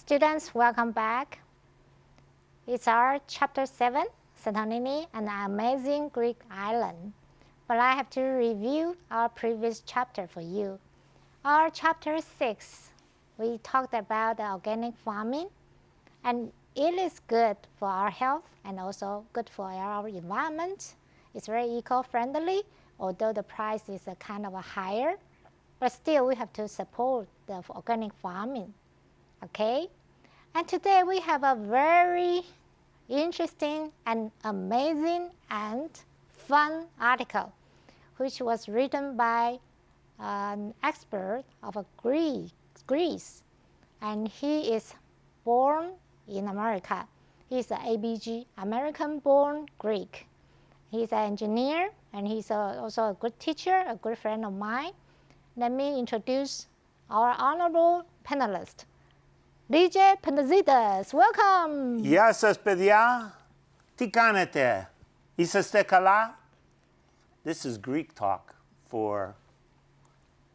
Students, welcome back. It's our Chapter 7, Santorini, an amazing Greek island. But I have to review our previous chapter for you. Our Chapter 6, we talked about the organic farming, and it is good for our health and also good for our environment. It's very eco-friendly, although the price is kind of higher, but still we have to support the organic farming. Okay? And today we have a very interesting and amazing and fun article, which was written by an expert of Greece. And he is born in America. He's an ABG, American-born Greek. He's an engineer, and he's also a good teacher, a good friend of mine. Let me introduce our honorable panelist. DJ Pendazides, welcome. Γεια σας παιδιά, τι κάνετε, είσαστε καλά? This is Greek talk for,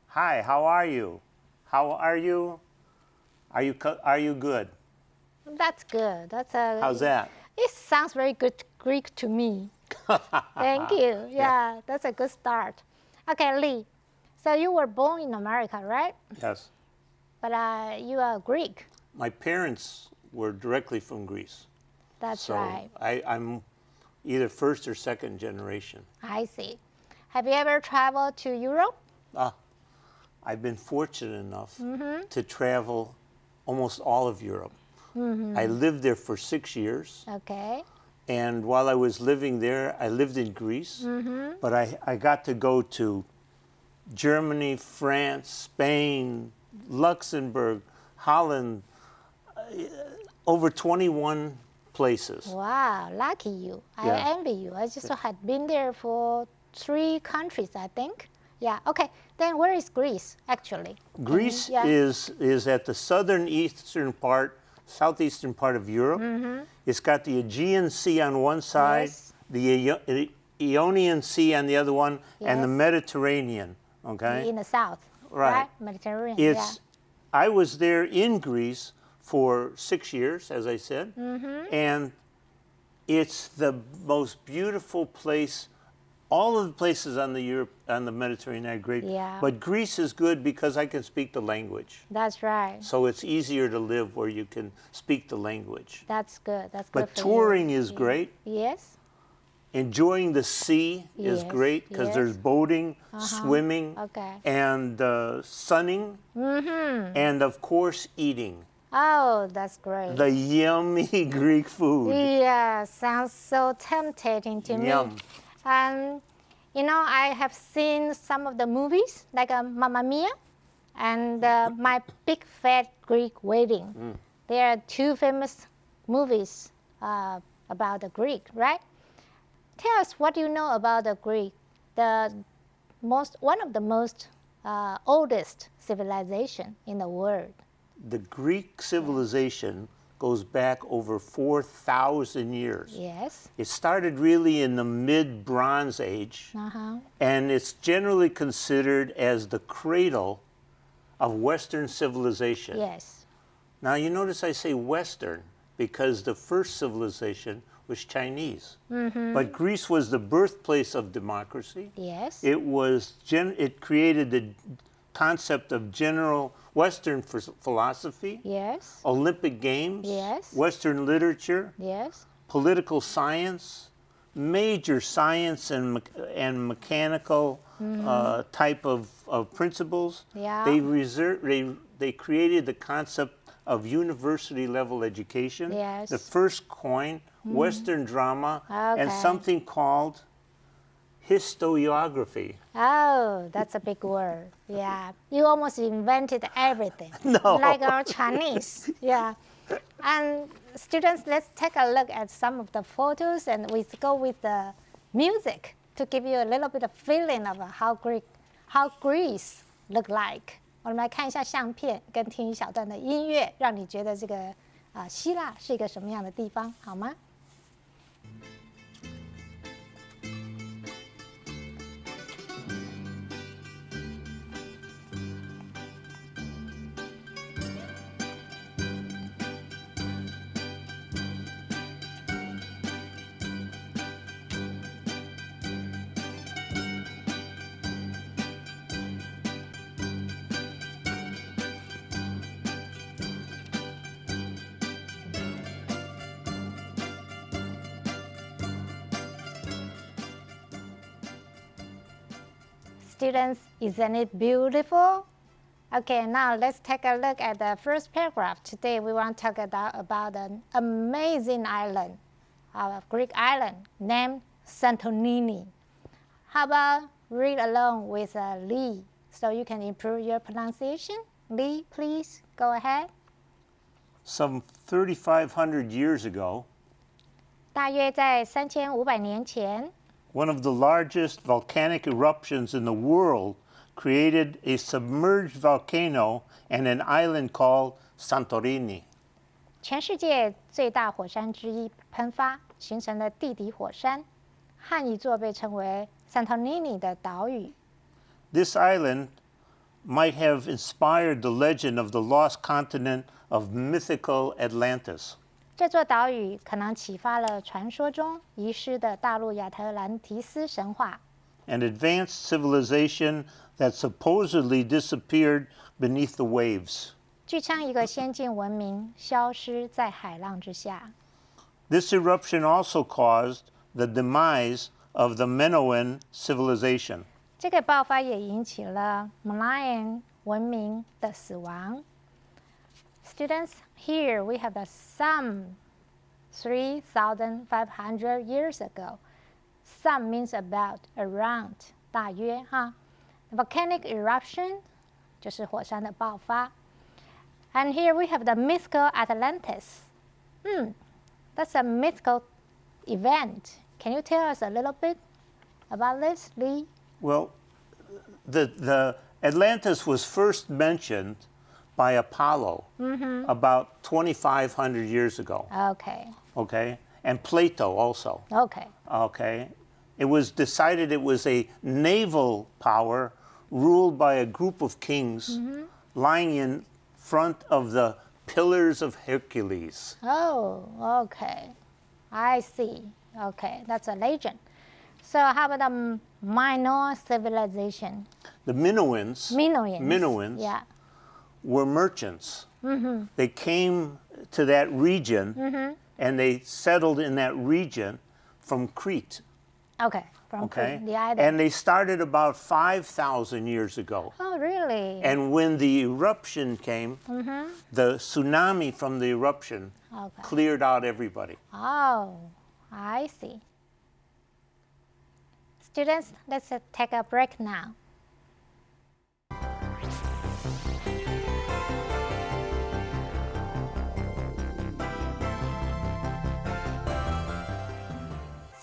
hi, how are you? How are you? Are you good? That's good. How's that? It sounds very good Greek to me. Thank you. Yeah, that's a good start. Okay, Lee, so you were born in America, right? Yes. But you are Greek. My parents were directly from Greece. That's right. I'm either first or second generation. I see. Have you ever traveled to Europe? I've been fortunate enough to travel almost all of Europe. I lived there for 6 years. Okay. And while I was living there, I lived in Greece. But I got to go to Germany, France, Spain, Luxembourg, Holland, over 21 places. Wow, lucky you. I envy you. I just had been there for 3 countries, I think. Yeah, okay. Then where is Greece, actually? Greece is at the southeastern part of Europe. It's got the Aegean Sea on one side, the Ionian Sea on the other one, and the Mediterranean, okay? In the south, right? Mediterranean, I was there in Greece for 6 years, as I said, and it's the most beautiful place. All of the places on the Mediterranean are great, but Greece is good because I can speak the language. That's right. So it's easier to live where you can speak the language. That's good. That's good. But touring is great. Yes. Enjoying the sea is great because there's boating, swimming, and sunning, and of course eating. Oh, that's great. The yummy Greek food. Yeah, sounds so tempting to me. You know, I have seen some of the movies, like Mamma Mia and My Big Fat Greek Wedding. There are 2 famous movies about the Greek, right? Tell us what you know about the Greek, one of the most oldest civilization in the world. The Greek civilization goes back over 4,000 years. Yes. It started really in the mid-Bronze Age, and it's generally considered as the cradle of Western civilization. Yes. Now you notice I say Western because the first civilization was Chinese. But Greece was the birthplace of democracy. Yes. It created the concept of general Western philosophy, Olympic Games, Western literature, political science, major science and mechanical type of principles. They created the concept of university-level education, the first coin, Western drama, and something called Historiography. Oh, that's a big word. Yeah, you almost invented everything. No. Like our Chinese. Yeah. And students, let's take a look at some of the photos and we go with the music to give you a little bit of feeling of how Greece look like. 我们来看一下相片，跟听一小段的音乐，让你觉得这个希腊是一个什么样的地方，好吗？ Students, isn't it beautiful? Okay, now let's take a look at the first paragraph. Today we want to talk about an amazing island, a Greek island named Santorini. How about read along with Lee so you can improve your pronunciation? Lee, please go ahead. Some 3,500 years ago, 大约在3500年前 one of the largest volcanic eruptions in the world created a submerged volcano and an island called Santorini. 全世界最大火山之一喷发，形成了地底火山，和一座被称为 Santorini 的岛屿。 This island might have inspired the legend of the lost continent of mythical Atlantis. 这座岛屿可能启发了传说中遗失的大陆亚特兰提斯神话。 An advanced civilization that supposedly disappeared beneath the waves. 据称，一个先进文明消失在海浪之下。 This eruption also caused the demise of the Minoan civilization. 这个爆发也引起了 Malayan 文明的死亡。 Students, here we have the some 3,500 years ago. Some means about, around, 大约哈。Volcanic eruption 就是火山的爆发。And here we have the mythical Atlantis. That's a mythical event. Can you tell us a little bit about this, Lee? Well, the Atlantis was first mentioned by Apollo about 2,500 years ago. Okay. Okay, and Plato also. Okay. Okay, it was decided it was a naval power ruled by a group of kings lying in front of the Pillars of Hercules. Oh, okay. I see. Okay, that's a legend. So how about the Minoan civilization? The Minoans. Minoans. Yeah. Were merchants. They came to that region and they settled in that region from Crete. Okay, from Okay, the island. and they started about 5,000 years ago. Oh, really? And when the eruption came, the tsunami from the eruption Okay. cleared out everybody. Oh, I see. Students, let's take a break now.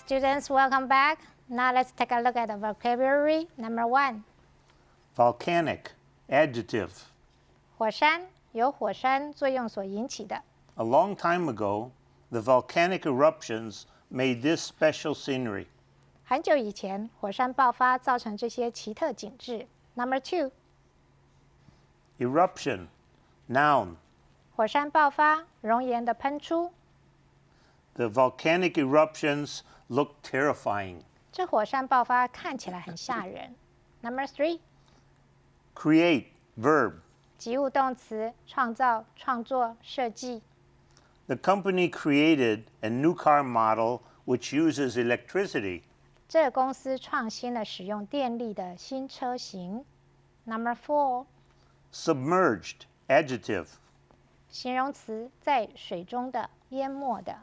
Students, welcome back. Now let's take a look at the vocabulary. Number 1, Volcanic, adjective. 火山，由火山作用所引起的。 A long time ago, the volcanic eruptions made this special scenery. 很久以前，火山爆发造成这些奇特景致。Number 2, Eruption, noun. 火山爆发，熔岩的喷出。 The volcanic eruptions look terrifying. 这火山爆发看起来很吓人。Number 3, Create, verb. 及物动词，创造、创作、设计。 The company created a new car model which uses electricity. 这个公司创新了使用电力的新车型。Number 4, Submerged, adjective. 形容词，在水中的、淹没的。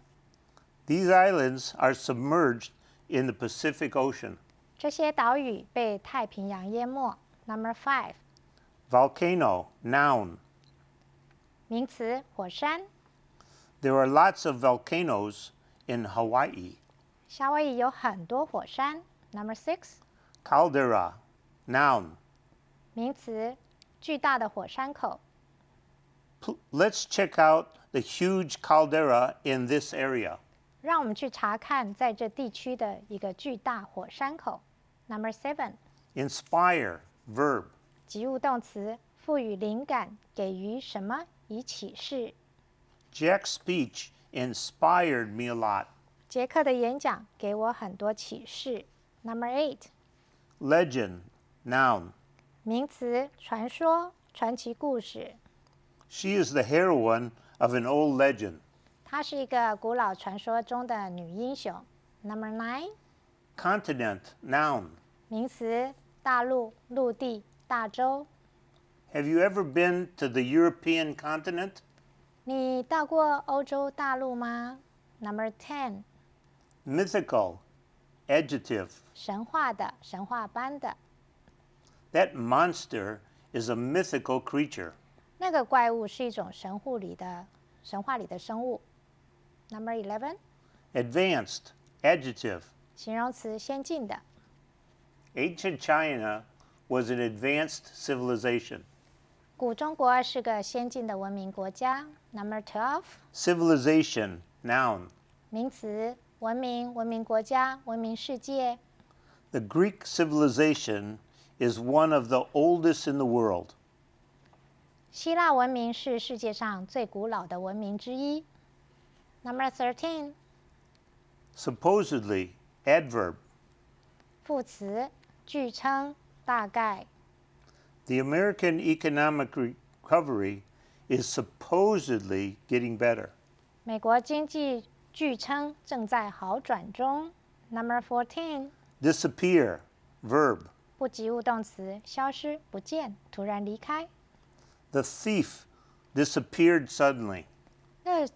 These islands are submerged in the Pacific Ocean. 这些岛屿被太平洋淹没。Number 5. Volcano, noun. 名词，火山。There are lots of volcanoes in Hawaii. 夏威夷有很多火山。Number 6. Caldera, noun. 名词，巨大的火山口。Let's check out the huge caldera in this area. 让我们去查看在这地区的一个巨大火山口。Number 7. Inspire, verb. 及物动词，赋予灵感，给予什么，以启示。Jack's speech inspired me a lot. 杰克的演讲给我很多启示。Number 8. Legend, noun. 名词，传说、传奇故事。She is the heroine of an old legend. 她是一个古老传说中的女英雄。Number 9. Continent, noun. 名词，大陆、陆地、大洲。Have you ever been to the European continent? 你到过欧洲大陆吗？ Number 10. Mythical, adjective. 神话的，神话般的。That monster is a mythical creature. 那个怪物是一种神话里的生物。Number 11. Advanced, adjective. 形容词，先进的。Ancient China was an advanced civilization. 古中国是个先进的文明国家。Number 12. Civilization, noun. 名词，文明、文明国家、文明世界。The Greek civilization is one of the oldest in the world. 希腊文明是世界上最古老的文明之一。Number 13. Supposedly, adverb. 副词，据称，大概。The American economic recovery is supposedly getting better. 美国经济据称正在好转中。Number 14. Disappear, verb. 不及物动词，消失、不见、突然离开。The thief disappeared suddenly.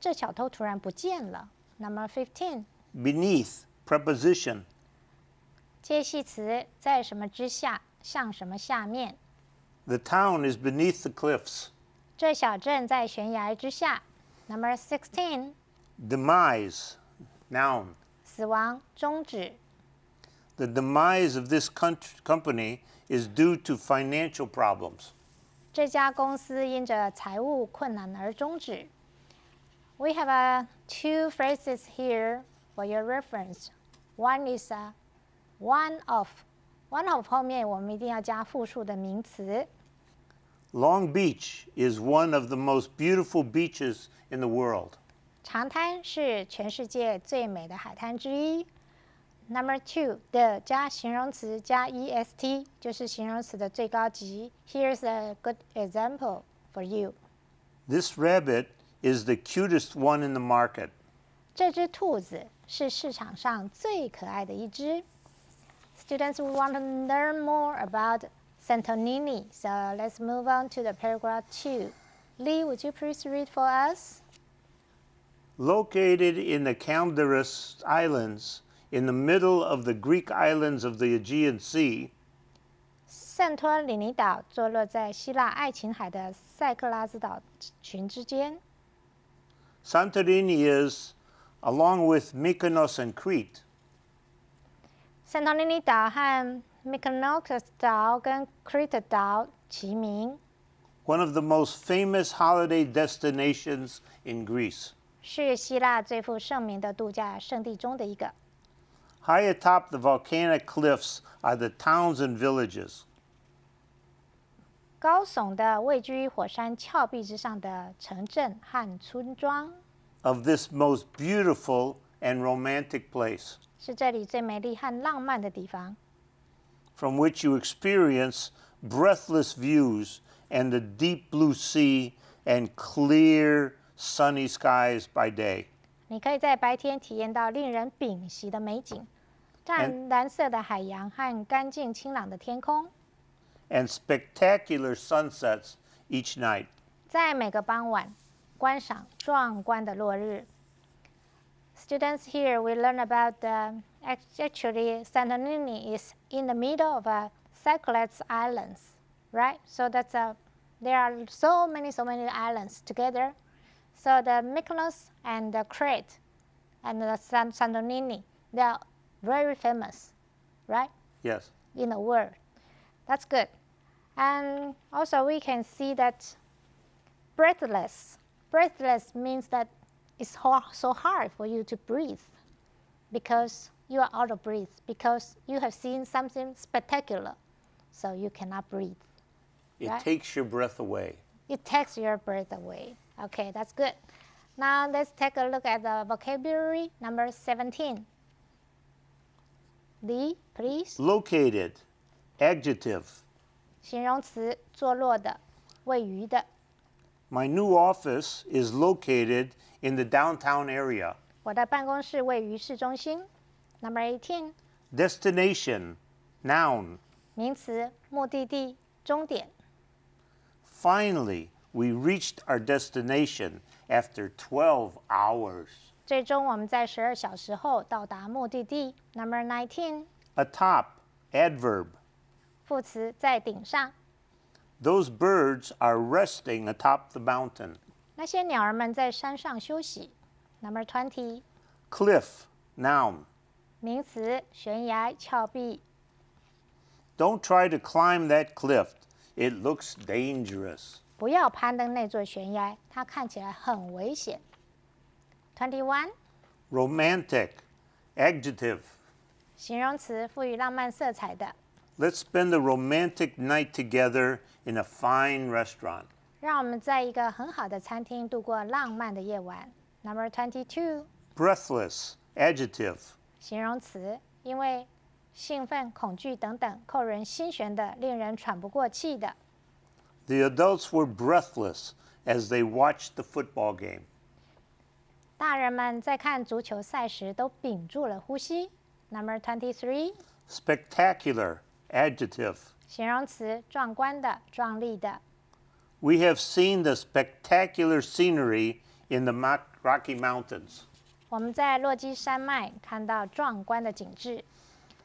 这小偷突然不见了。Number 15. Beneath, preposition. 介系词，在什么之下，向什么下面。The town is beneath the cliffs. 这小镇在悬崖之下。Number 16. Demise, noun. 死亡，终止。The demise of this company is due to financial problems. 这家公司因着财务困难而终止。We have two phrases here for your reference. One is one of. One of 后面我们一定要加复数的名词。Long Beach is one of the most beautiful beaches in the world. 长滩是全世界最美的海滩之一。Number 2 的加形容词加 est 就是形容词的最高级。Here's a good example for you. This rabbit is the cutest one in the market. 这只兔子是市场上最可爱的一只。Students want to learn more about Santorini, so let's move on to the paragraph 2. Lee, would you please read for us? Located in the Calderas Islands, in the middle of the Greek islands of the Aegean Sea, 圣托里尼岛坐落在希腊爱琴海的塞克拉斯岛群之间。Santorini is, along with Mykonos and Crete, 圣托里尼岛和 Mykonos 岛跟 Crete 岛齐名， one of the most famous holiday destinations in Greece. 是希腊最负盛名的度假胜地中的一个。High atop the volcanic cliffs are the towns and villages. 高耸的位居火山峭壁之上的城镇和村庄， of this most beautiful and romantic place, 是这里最美丽和浪漫的地方， from which you experience breathless views and the deep blue sea and clear, sunny skies by day. 你可以在白天体验到令人屏息的美景，湛蓝色的海洋和干净清朗的天空， and spectacular sunsets each night. 在每个傍晚观赏壮观的落日。Students, here we learn about actually Santorini is in the middle of a Cyclades Islands, right? So there are so many islands together. So the Mykonos and the Crete and the Santorini, they are very famous, right? Yes. In the world. That's good. And also we can see that breathless means that it's so hard for you to breathe because you are out of breath, because you have seen something spectacular, so you cannot breathe. It right? takes your breath away. It takes your breath away. Okay, that's good. Now let's take a look at the vocabulary number 17. The, please. Located, adjective. 形容词，坐落的，位于的。My new office is located in the downtown area. 我的办公室位于市中心。Number 18. Destination, noun. 名词，目的地，终点。Finally, we reached our destination after 12 hours. 最终我们在12小时后到达目的地。Number 19. Atop, adverb. 副词，在顶上。Those birds are resting atop the mountain. 那些鸟儿们在山上休息。Number 20. Cliff, noun. 名词，悬崖、峭壁。Don't try to climb that cliff. It looks dangerous. 不要攀登那座悬崖，它看起来很危险。21. Romantic, adjective. 形容词，赋予浪漫色彩的。Let's spend a romantic night together in a fine restaurant. 让我们在一个很好的餐厅度过浪漫的夜晚。Number 22. Breathless, adjective. 形容词，因为兴奋、恐惧等等，扣人心弦的，令人喘不过气的。The adults were breathless as they watched the football game. 大人们在看足球赛时都屏住了呼吸。Number 23. Spectacular, adjective. 形容词，壮观的、壮丽的。We have seen the spectacular scenery in the Rocky Mountains. 我们在落基山脉看到壮观的景致。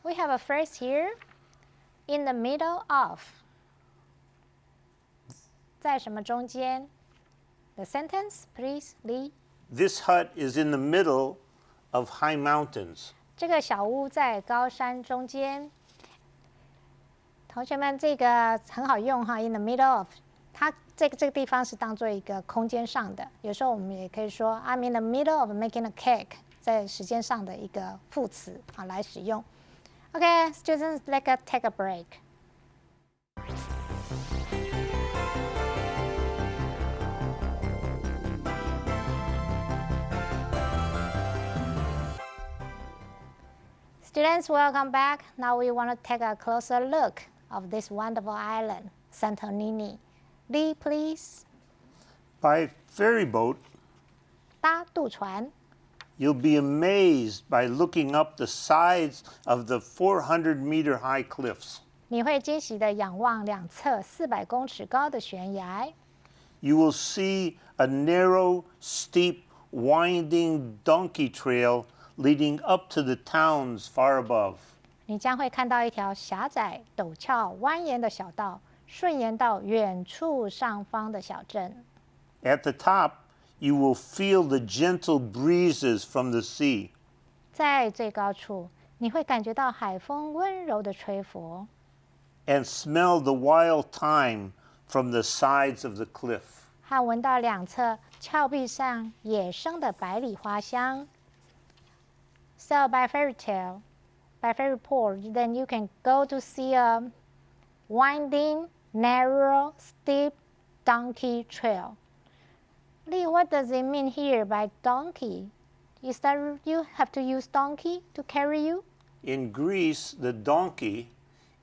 We have a phrase here, in the middle of. 在什么中间 ？The sentence, please, Lee. This hut is in the middle of high mountains. 这个小屋在高山中间。同学们，这个很好用哈 ，in the middle of， 它这个地方是当做一个空间上的。有时候我们也可以说 I'm in the middle of making a cake， 在时间上的一个副词啊来使用。Okay, students, let's take a break. Students, welcome back. Now we want to take a closer look of this wonderful island, Santorini. Lee, please. By ferry boat, 搭渡船， you'll be amazed by looking up the sides of the 400-meter high cliffs. 你会惊喜地仰望两侧400公尺高的悬崖。You will see a narrow, steep, winding donkey trail leading up to the towns far above. 你将会看到一条狭窄、陡峭、蜿蜒的小道，顺延到远处上方的小镇。At the top, you will feel the gentle breezes from the sea. 在最高处，你会感觉到海风温柔的吹拂， And smell the wild thyme from the sides of the cliff. 和闻到两侧峭壁上野生的百里花香。So by ferry port, then you can go to see a winding, narrow, steep donkey trail. Lee, what does it mean here by donkey? Is that you have to use donkey to carry you? In Greece, the donkey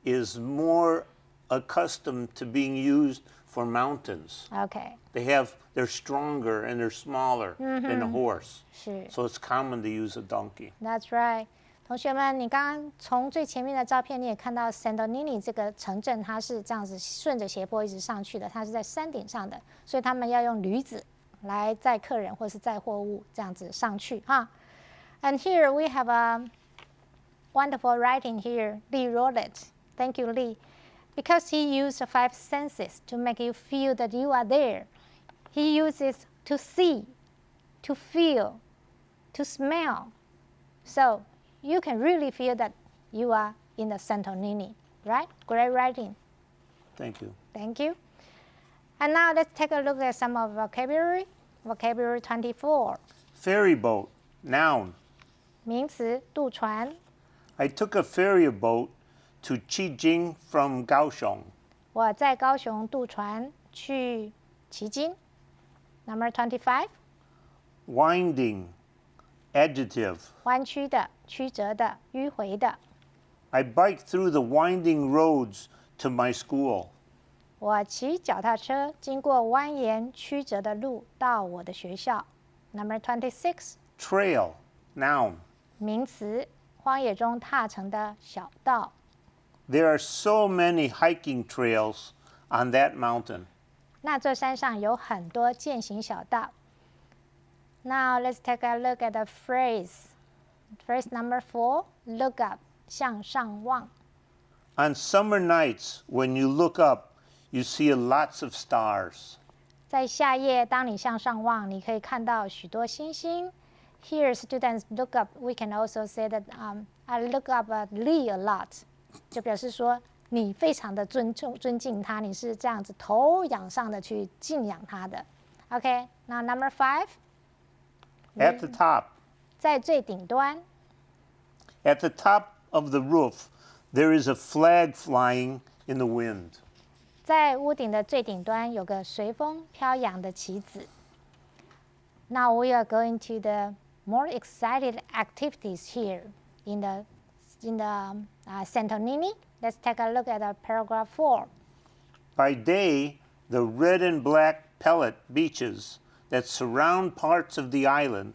is more accustomed to being used for mountains. Okay. They're stronger and they're smaller than a horse. 是 So it's common to use a donkey. That's right. 同学们，你刚刚从最前面的照片，你也看到 Santorini 这个城镇，它是这样子顺着斜坡一直上去的，它是在山顶上的，所以他们要用驴子来载客人或是载货物这样子上去哈。And here we have a wonderful writing here. Lee wrote it. Thank you, Lee. Because he used the 5 senses to make you feel that you are there. He uses to see, to feel, to smell. So you can really feel that you are in the Santorini, right? Great writing. Thank you. Thank you. And now let's take a look at some of vocabulary. Vocabulary 24. Ferry boat, noun. 名词，渡船。 I took a ferry boat to Qijing from Kaohsiung. 我在高雄渡船去旗津。Number 25. Winding, adjective. 弯曲的、曲折的、迂回的。 I biked through the winding roads to my school. 我骑脚踏车经过蜿蜒曲折的路到我的学校。Number 26. Trail, noun. 名词，荒野中踏成的小道。 There are so many hiking trails on that mountain. 那座山上有很多健行小道。Now let's take a look at the phrase. Phrase number 4. Look up. 向上望。 On summer nights, when you look up, you see lots of stars. 在夏夜，当你向上望，你可以看到许多星星。Here, students look up. We can also say that I look up at Lee a lot. 就表示说你非常的尊敬他，你是这样子头仰上的去敬仰他的。Okay, now number 5. At the top. 在最顶端。 At the top of the roof, there is a flag flying in the wind. 在屋顶的最顶端有个随风飘扬的旗子。Now we are going to the more excited activities here in the Santorini. Let's take a look at paragraph 4. By day, the red and black pellet beaches that surround parts of the island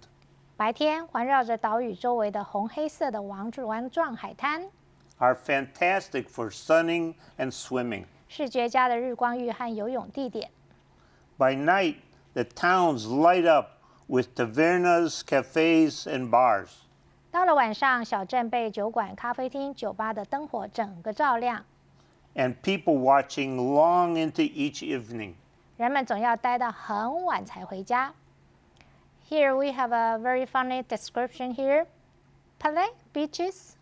白天环绕着岛屿周围的红黑色的丸状海滩 are fantastic for sunning and swimming. 是绝佳的日光浴和游泳地点。 By night, the towns light up with tavernas, cafes, and bars. 到了晚上，小镇被酒馆、咖啡厅、酒吧的灯火整个照亮， and people watching long into each evening. 人们总要待到很晚才回家。Here we have a very funny description here. Palette beaches.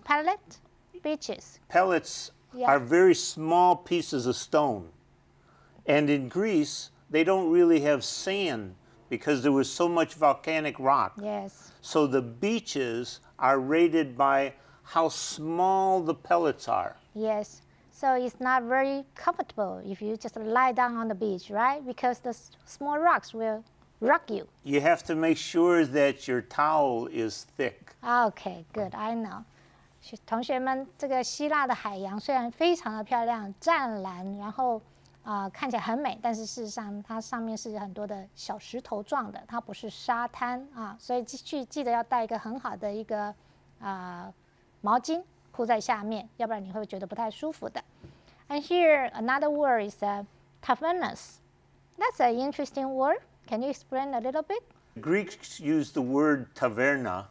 Palette beaches. Pellets Yeah. are very small pieces of stone. And in Greece, they don't really have sand because there was so much volcanic rock. Yes. So the beaches are rated by how small the pellets are. Yes. So it's not very comfortable if you just lie down on the beach, right? Because the small rocks will rock you. You have to make sure that your towel is thick. Okay, good. I know. 同学们，这个希腊的海洋虽然非常的漂亮、湛蓝，然后看起来很美，但是事实上它上面是很多的小石头状的，它不是沙滩啊，所以记得要带一个很好的一个毛巾铺在下面，要不然你会觉得不太舒服的。And here another word is tavernas. That's an interesting word. Can you explain a little bit? Greeks use the word taverna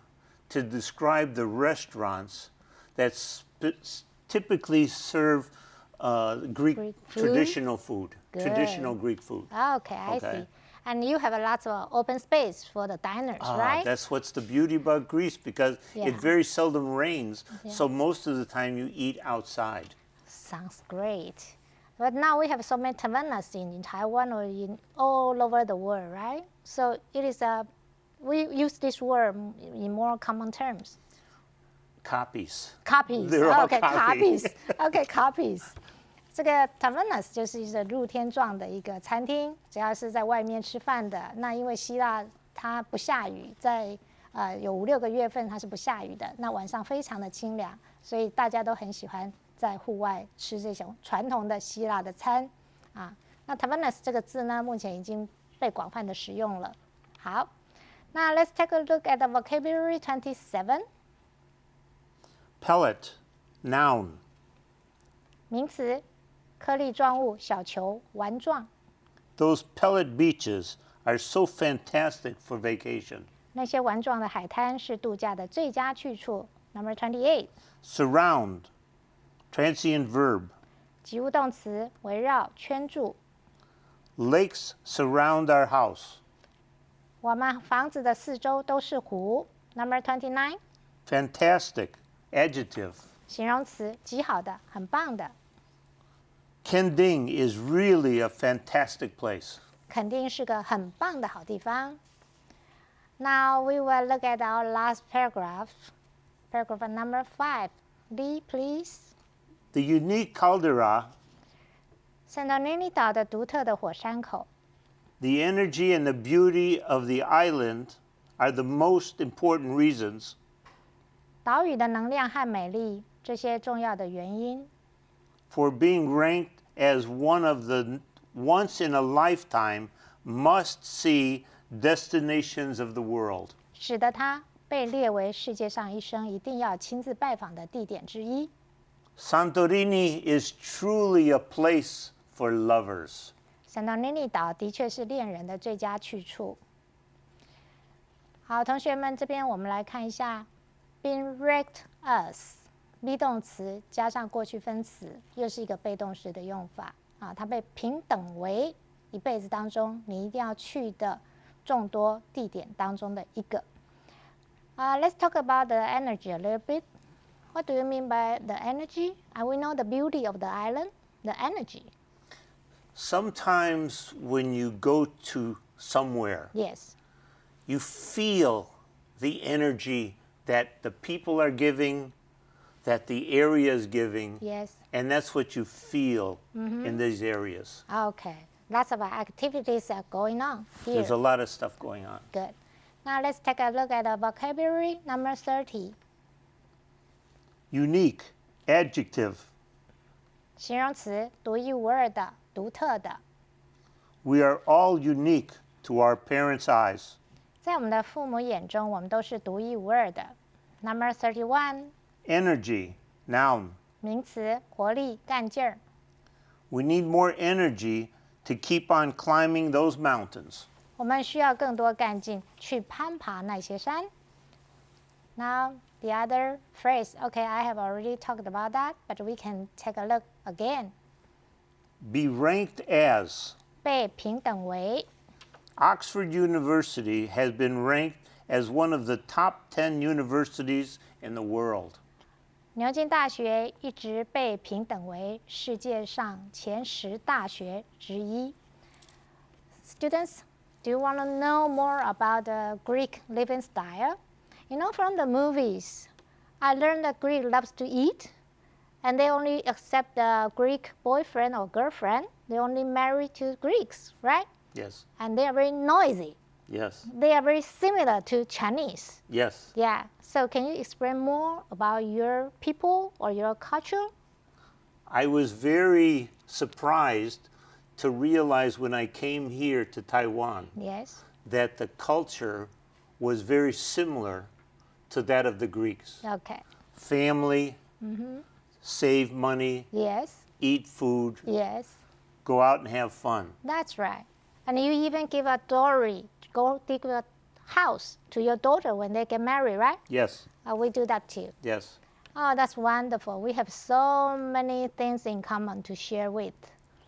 to describe the restaurants that typically serve Greek food? traditional food, Good. traditional Greek food. Okay, I see. And you have a lot of open space for the diners, right? That's what's the beauty about Greece because Yeah. it very seldom rains, so most of the time you eat outside. Sounds great. But now we have so many tavernas in Taiwan or in all over the world, right? So it is we use this word in more common terms. Copies. Copies. They're all Okay, copy. copies. Okay, copies. 这个 tavernas 就是一个露天状的一个餐厅，只要是在外面吃饭的。那因为希腊它不下雨，在有5-6个月份它是不下雨的，那晚上非常的清凉，所以大家都很喜欢在户外吃这种传统的希腊的餐啊。那 tavernas 这个字呢，目前已经被广泛的使用了。好，那 let's take a look at the vocabulary 27. Pellet, noun. 名词，颗粒状物、小球、丸状。 Those pellet beaches are so fantastic for vacation. 那些丸状的海滩是度假的最佳去处。Number 28. Surround, transient verb. 及物动词围绕圈住。Lakes surround our house. 我们房子的四周都是湖。Number 29. Fantastic, adjective. 形容词极好的，很棒的。Kending is really a fantastic place. 肯定是个很棒的好地方。Now we will look at our last paragraph. Paragraph number 5. Lee, please. The unique caldera, 圣托里尼岛的独特的火山口， the energy and the beauty of the island are the most important reasons 岛屿的能量和美丽，这些重要的原因， for being ranked as one of the once-in-a-lifetime must-see destinations of the world. 使得它被列为世界上一生一定要亲自拜访的地点之一。 Santorini is truly a place for lovers. 圣托里尼岛的确是恋人的最佳去处。好，同学们，这边我们来看一下 being ranked as。be 动词加上过去分词，又是一个被动式的用法啊。它被平等为一辈子当中你一定要去的众多地点当中的一个。Let's talk about the energy a little bit. What do you mean by the energy? And we know the beauty of the island, the energy. Sometimes when you go to somewhere, Yes. you feel the energy that the people are giving, that the area is giving, Yes. and that's what you feel in these areas. Okay. Lots of activities are going on here. There's a lot of stuff going on. Good. Now let's take a look at the vocabulary number 30. Unique, adjective. 形容词，独一无二的，独特的。 We are all unique to our parents' eyes. 在我们的父母眼中，我们都是独一无二的。Number 31. Energy, noun. 名词，活力、干劲儿。 We need more energy to keep on climbing those mountains. 我们需要更多干劲去攀爬那些山。Now the other phrase, okay, I have already talked about that, but we can take a look again. Be ranked as. 被平等为， Oxford University has been ranked as one of the top 10 universities in the world. 牛津大学一直被平等为世界上前10大学之一。Students, do you want to know more about the Greek living style? You know, from the movies, I learned that Greek loves to eat, and they only accept the Greek boyfriend or girlfriend. They only marry to Greeks, right? Yes. And they are very noisy. Yes. They are very similar to Chinese. Yes. Yeah. So can you explain more about your people or your culture? I was very surprised to realize when I came here to Taiwan Yes. that the culture was very similar to that of the Greeks. Okay. Family, save money, Yes. eat food, Yes. go out and have fun. That's right. And you even give a dowry, go give a house to your daughter when they get married, right? Yes. We do that too. Yes. Oh, that's wonderful. We have so many things in common to share with.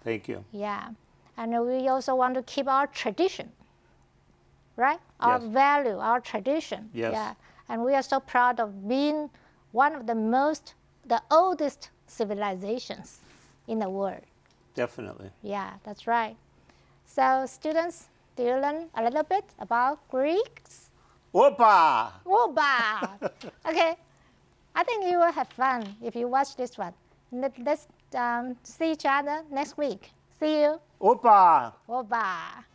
Thank you. Yeah. And we also want to keep our tradition, right? Our Yes. value, our tradition. Yes. Yeah. And we are so proud of being one of the oldest civilizations in the world. Definitely. Yeah, that's right. So students, do you learn a little bit about Greeks? Opa! Oba! Okay. I think you will have fun if you watch this one. Let's see each other next week. See you. Opa! Oba!